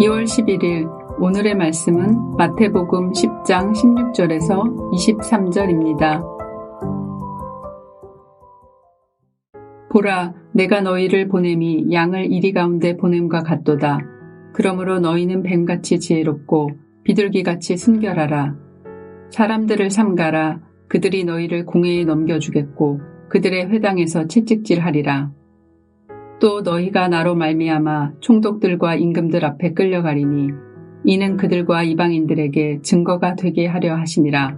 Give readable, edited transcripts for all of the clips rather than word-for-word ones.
2월 11일 오늘의 말씀은 마태복음 10장 16절에서 23절입니다. 보라, 내가 너희를 보냄이 양을 이리 가운데 보냄과 같도다. 그러므로 너희는 뱀같이 지혜롭고 비둘기같이 순결하라. 사람들을 삼가라. 그들이 너희를 공회에 넘겨주겠고 그들의 회당에서 채찍질하리라. 또 너희가 나로 말미암아 총독들과 임금들 앞에 끌려가리니 이는 그들과 이방인들에게 증거가 되게 하려 하심이라.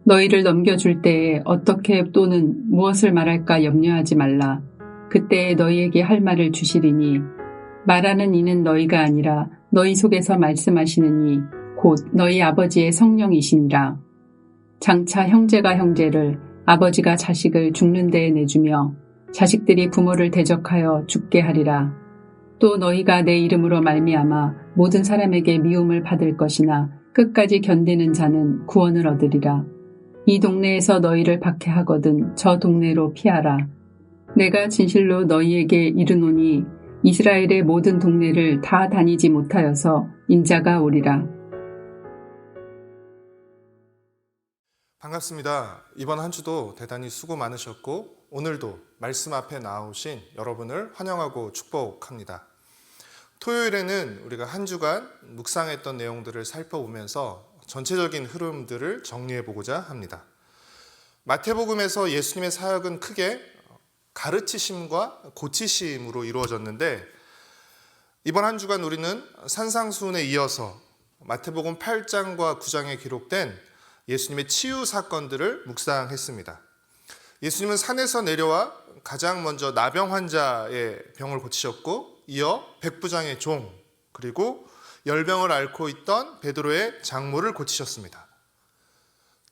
너희를 넘겨줄 때에 어떻게 또는 무엇을 말할까 염려하지 말라. 그때에 너희에게 할 말을 주시리니 말하는 이는 너희가 아니라 너희 속에서 말씀하시는 이 곧 너희 아버지의 성령이시니라. 장차 형제가 형제를 아버지가 자식을 죽는 데에 내주며 자식들이 부모를 대적하여 죽게 하리라. 또 너희가 내 이름으로 말미암아 모든 사람에게 미움을 받을 것이나 끝까지 견디는 자는 구원을 얻으리라. 이 동네에서 너희를 박해하거든 저 동네로 피하라. 내가 진실로 너희에게 이르노니 이스라엘의 모든 동네를 다 다니지 못하여서 인자가 오리라. 반갑습니다. 이번 한 주도 대단히 수고 많으셨고 오늘도 말씀 앞에 나오신 여러분을 환영하고 축복합니다. 토요일에는 우리가 한 주간 묵상했던 내용들을 살펴보면서 전체적인 흐름들을 정리해 보고자 합니다. 마태복음에서 예수님의 사역은 크게 가르치심과 고치심으로 이루어졌는데 이번 한 주간 우리는 산상수훈에 이어서 마태복음 8장과 9장에 기록된 예수님의 치유 사건들을 묵상했습니다. 예수님은 산에서 내려와 가장 먼저 나병 환자의 병을 고치셨고 이어 백부장의 종 그리고 열병을 앓고 있던 베드로의 장모를 고치셨습니다.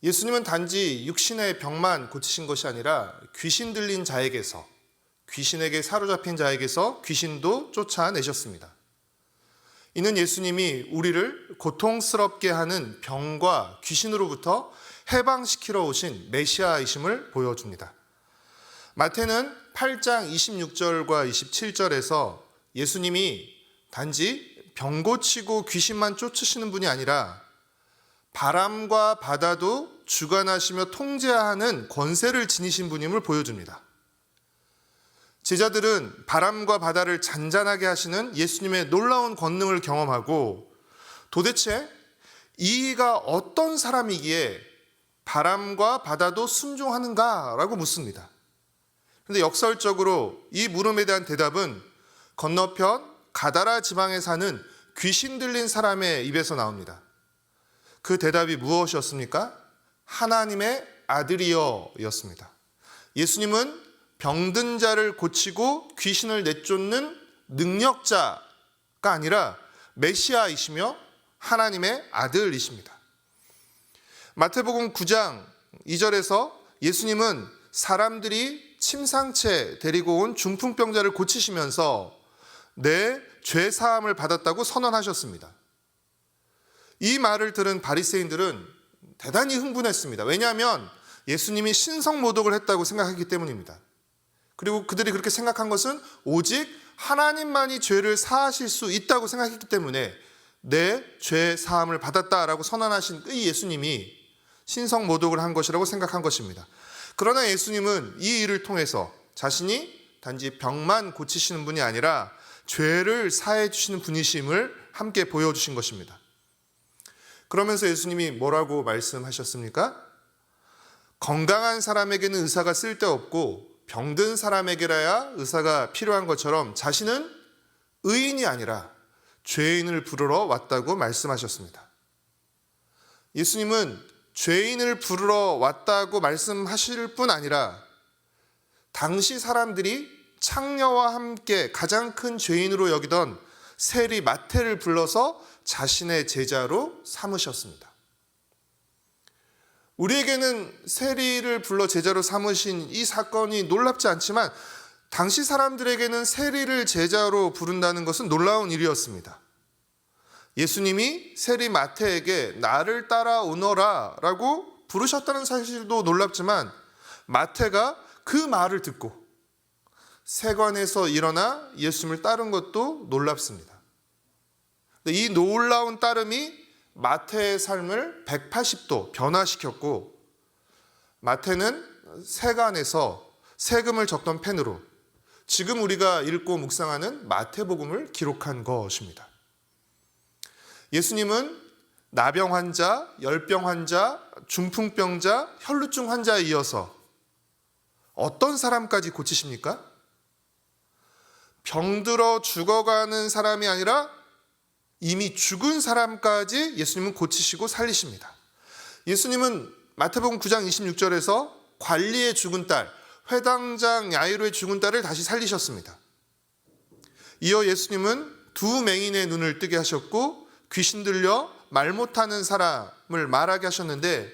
예수님은 단지 육신의 병만 고치신 것이 아니라 귀신 들린 자에게서 귀신에게 사로잡힌 자에게서 귀신도 쫓아내셨습니다. 이는 예수님이 우리를 고통스럽게 하는 병과 귀신으로부터 해방시키러 오신 메시아이심을 보여줍니다. 마태는 8장 26절과 27절에서 예수님이 단지 병 고치고 귀신만 쫓으시는 분이 아니라 바람과 바다도 주관하시며 통제하는 권세를 지니신 분임을 보여줍니다. 제자들은 바람과 바다를 잔잔하게 하시는 예수님의 놀라운 권능을 경험하고 도대체 이가 어떤 사람이기에 바람과 바다도 순종하는가라고 묻습니다. 그런데 역설적으로 이 물음에 대한 대답은 건너편 가다라 지방에 사는 귀신 들린 사람의 입에서 나옵니다. 그 대답이 무엇이었습니까? 하나님의 아들이여 였습니다. 예수님은 병든 자를 고치고 귀신을 내쫓는 능력자가 아니라 메시아이시며 하나님의 아들이십니다. 마태복음 9장 2절에서 예수님은 사람들이 침상채 데리고 온 중풍병자를 고치시면서 내 죄 사함을 받았다고 선언하셨습니다. 이 말을 들은 바리새인들은 대단히 흥분했습니다. 왜냐하면 예수님이 신성모독을 했다고 생각했기 때문입니다. 그리고 그들이 그렇게 생각한 것은 오직 하나님만이 죄를 사하실 수 있다고 생각했기 때문에 내 죄 사함을 받았다라고 선언하신 이 예수님이 신성모독을 한 것이라고 생각한 것입니다. 그러나 예수님은 이 일을 통해서 자신이 단지 병만 고치시는 분이 아니라 죄를 사해 주시는 분이심을 함께 보여주신 것입니다. 그러면서 예수님이 뭐라고 말씀하셨습니까? 건강한 사람에게는 의사가 쓸데없고 병든 사람에게라야 의사가 필요한 것처럼 자신은 의인이 아니라 죄인을 부르러 왔다고 말씀하셨습니다. 예수님은 죄인을 부르러 왔다고 말씀하실 뿐 아니라 당시 사람들이 창녀와 함께 가장 큰 죄인으로 여기던 세리 마태를 불러서 자신의 제자로 삼으셨습니다. 우리에게는 세리를 불러 제자로 삼으신 이 사건이 놀랍지 않지만 당시 사람들에게는 세리를 제자로 부른다는 것은 놀라운 일이었습니다. 예수님이 세리 마태에게 나를 따라오너라 라고 부르셨다는 사실도 놀랍지만 마태가 그 말을 듣고 세관에서 일어나 예수님을 따른 것도 놀랍습니다. 근데 이 놀라운 따름이 마태의 삶을 180도 변화시켰고, 마태는 세간에서 세금을 적던 펜으로 지금 우리가 읽고 묵상하는 마태복음을 기록한 것입니다. 예수님은 나병 환자, 열병 환자, 중풍병자, 혈루증 환자에 이어서 어떤 사람까지 고치십니까? 병들어 죽어가는 사람이 아니라 이미 죽은 사람까지 예수님은 고치시고 살리십니다. 예수님은 마태복음 9장 26절에서 관리의 죽은 딸, 회당장 야이로의 죽은 딸을 다시 살리셨습니다. 이어 예수님은 두 맹인의 눈을 뜨게 하셨고 귀신 들려 말 못하는 사람을 말하게 하셨는데,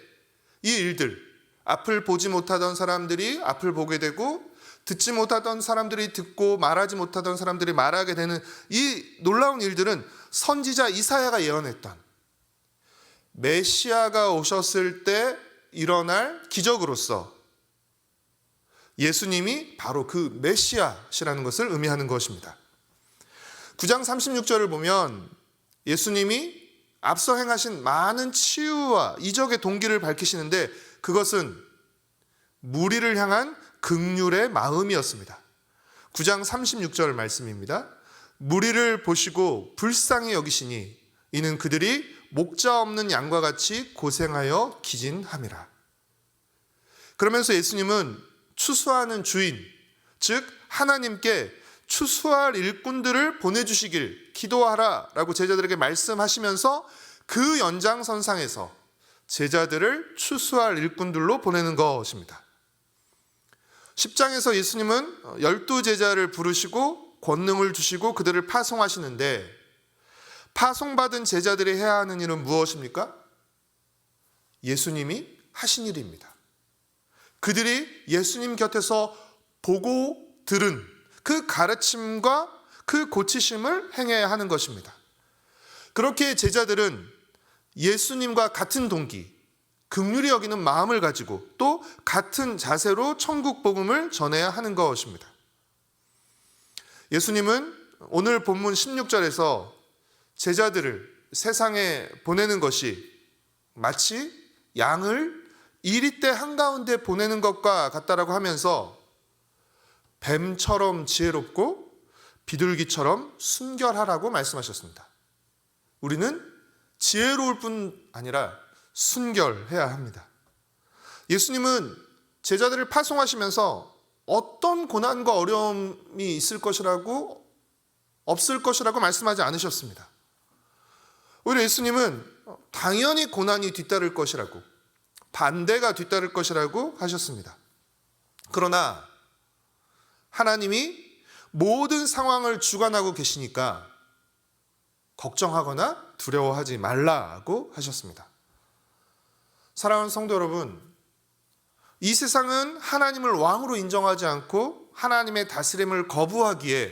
이 일들, 앞을 보지 못하던 사람들이 앞을 보게 되고 듣지 못하던 사람들이 듣고 말하지 못하던 사람들이 말하게 되는 이 놀라운 일들은 선지자 이사야가 예언했던 메시아가 오셨을 때 일어날 기적으로서 예수님이 바로 그 메시아시라는 것을 의미하는 것입니다. 9장 36절을 보면 예수님이 앞서 행하신 많은 치유와 이적의 동기를 밝히시는데, 그것은 무리를 향한 긍휼의 마음이었습니다. 9장 36절 말씀입니다. 무리를 보시고 불쌍히 여기시니 이는 그들이 목자 없는 양과 같이 고생하여 기진함이라. 그러면서 예수님은 추수하는 주인, 즉 하나님께 추수할 일꾼들을 보내주시길 기도하라 라고 제자들에게 말씀하시면서 그 연장선상에서 제자들을 추수할 일꾼들로 보내는 것입니다. 10장에서 예수님은 12제자를 부르시고 권능을 주시고 그들을 파송하시는데, 파송받은 제자들이 해야 하는 일은 무엇입니까? 예수님이 하신 일입니다. 그들이 예수님 곁에서 보고 들은 그 가르침과 그 고치심을 행해야 하는 것입니다. 그렇게 제자들은 예수님과 같은 동기, 긍휼히 여기는 마음을 가지고 또 같은 자세로 천국 복음을 전해야 하는 것입니다. 예수님은 오늘 본문 16절에서 제자들을 세상에 보내는 것이 마치 양을 이리떼 한가운데 보내는 것과 같다라고 하면서 뱀처럼 지혜롭고 비둘기처럼 순결하라고 말씀하셨습니다. 우리는 지혜로울 뿐 아니라 순결해야 합니다. 예수님은 제자들을 파송하시면서 어떤 고난과 어려움이 있을 것이라고 없을 것이라고 말씀하지 않으셨습니다. 오히려 예수님은 당연히 고난이 뒤따를 것이라고, 반대가 뒤따를 것이라고 하셨습니다. 그러나 하나님이 모든 상황을 주관하고 계시니까 걱정하거나 두려워하지 말라고 하셨습니다. 사랑하는 성도 여러분, 이 세상은 하나님을 왕으로 인정하지 않고 하나님의 다스림을 거부하기에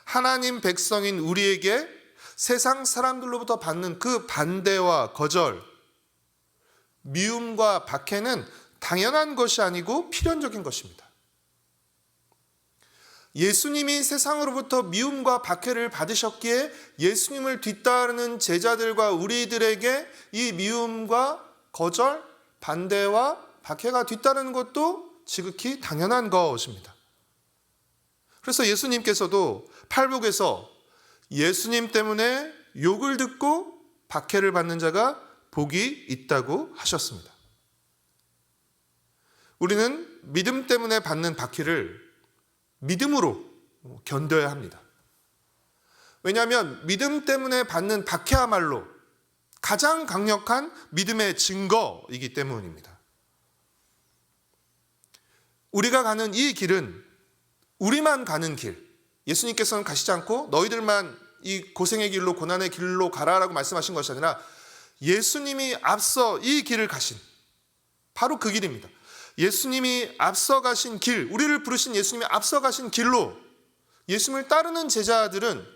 하나님 백성인 우리에게 세상 사람들로부터 받는 그 반대와 거절, 미움과 박해는 당연한 것이 아니고 필연적인 것입니다. 예수님이 세상으로부터 미움과 박해를 받으셨기에 예수님을 뒤따르는 제자들과 우리들에게 이 미움과 거절, 반대와 박해가 뒤따르는 것도 지극히 당연한 것입니다. 그래서 예수님께서도 팔복에서 예수님 때문에 욕을 듣고 박해를 받는 자가 복이 있다고 하셨습니다. 우리는 믿음 때문에 받는 박해를 믿음으로 견뎌야 합니다. 왜냐하면 믿음 때문에 받는 박해야말로 가장 강력한 믿음의 증거이기 때문입니다. 우리가 가는 이 길은 우리만 가는 길, 예수님께서는 가시지 않고 너희들만 이 고생의 길로 고난의 길로 가라라고 말씀하신 것이 아니라 예수님이 앞서 이 길을 가신 바로 그 길입니다. 예수님이 앞서 가신 길, 우리를 부르신 예수님이 앞서 가신 길로 예수님을 따르는 제자들은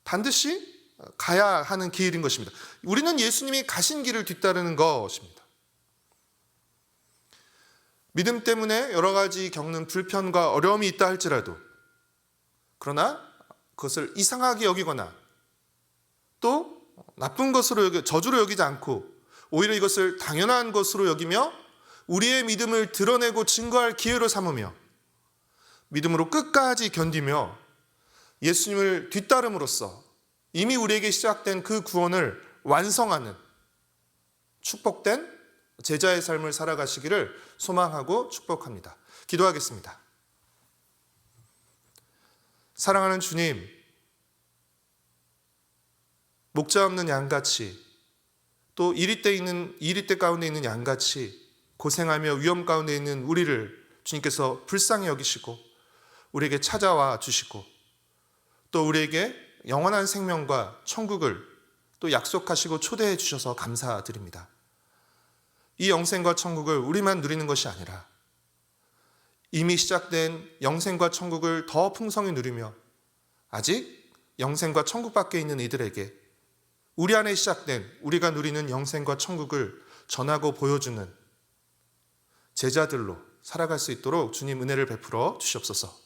반드시 가야 하는 길인 것입니다. 우리는 예수님이 가신 길을 뒤따르는 것입니다. 믿음 때문에 여러 가지 겪는 불편과 어려움이 있다 할지라도, 그러나 그것을 이상하게 여기거나 또 나쁜 것으로 저주로 여기지 않고 오히려 이것을 당연한 것으로 여기며 우리의 믿음을 드러내고 증거할 기회로 삼으며 믿음으로 끝까지 견디며 예수님을 뒤따름으로써 이미 우리에게 시작된 그 구원을 완성하는 축복된 제자의 삶을 살아가시기를 소망하고 축복합니다. 기도하겠습니다. 사랑하는 주님, 목자 없는 양같이 또 이리떼 가운데 있는 양같이 고생하며 위험 가운데 있는 우리를 주님께서 불쌍히 여기시고 우리에게 찾아와 주시고 또 우리에게 영원한 생명과 천국을 또 약속하시고 초대해 주셔서 감사드립니다. 이 영생과 천국을 우리만 누리는 것이 아니라 이미 시작된 영생과 천국을 더 풍성히 누리며 아직 영생과 천국 밖에 있는 이들에게 우리 안에 시작된 우리가 누리는 영생과 천국을 전하고 보여주는 제자들로 살아갈 수 있도록 주님 은혜를 베풀어 주시옵소서.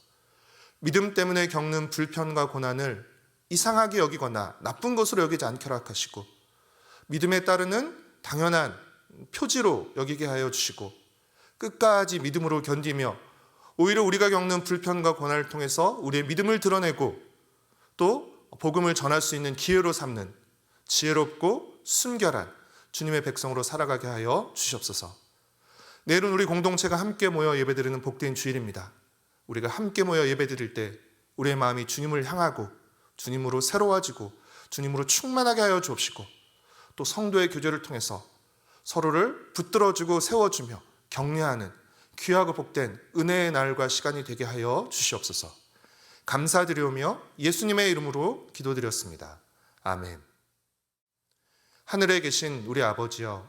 믿음 때문에 겪는 불편과 고난을 이상하게 여기거나 나쁜 것으로 여기지 않게 허락하시고 믿음에 따르는 당연한 표지로 여기게 하여 주시고 끝까지 믿음으로 견디며 오히려 우리가 겪는 불편과 고난을 통해서 우리의 믿음을 드러내고 또 복음을 전할 수 있는 기회로 삼는 지혜롭고 순결한 주님의 백성으로 살아가게 하여 주시옵소서. 내일은 우리 공동체가 함께 모여 예배드리는 복된 주일입니다. 우리가 함께 모여 예배드릴 때 우리의 마음이 주님을 향하고 주님으로 새로워지고 주님으로 충만하게 하여 주옵시고 또 성도의 교제를 통해서 서로를 붙들어주고 세워주며 격려하는 귀하고 복된 은혜의 날과 시간이 되게 하여 주시옵소서. 감사드리오며 예수님의 이름으로 기도드렸습니다. 아멘. 하늘에 계신 우리 아버지여,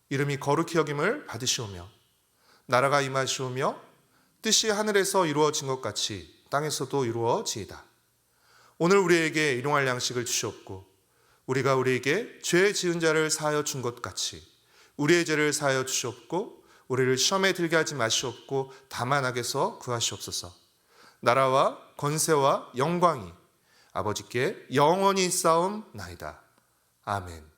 이름이 거룩히 여김을 받으시오며 나라가 임하시오며 뜻이 하늘에서 이루어진 것 같이 땅에서도 이루어지이다. 오늘 우리에게 일용할 양식을 주시옵고 우리가 우리에게 죄 지은 자를 사하여 준 것 같이 우리의 죄를 사하여 주시옵고 우리를 시험에 들게 하지 마시옵고 다만 악에서 구하시옵소서. 나라와 권세와 영광이 아버지께 영원히 쌓옵나이다. 아멘.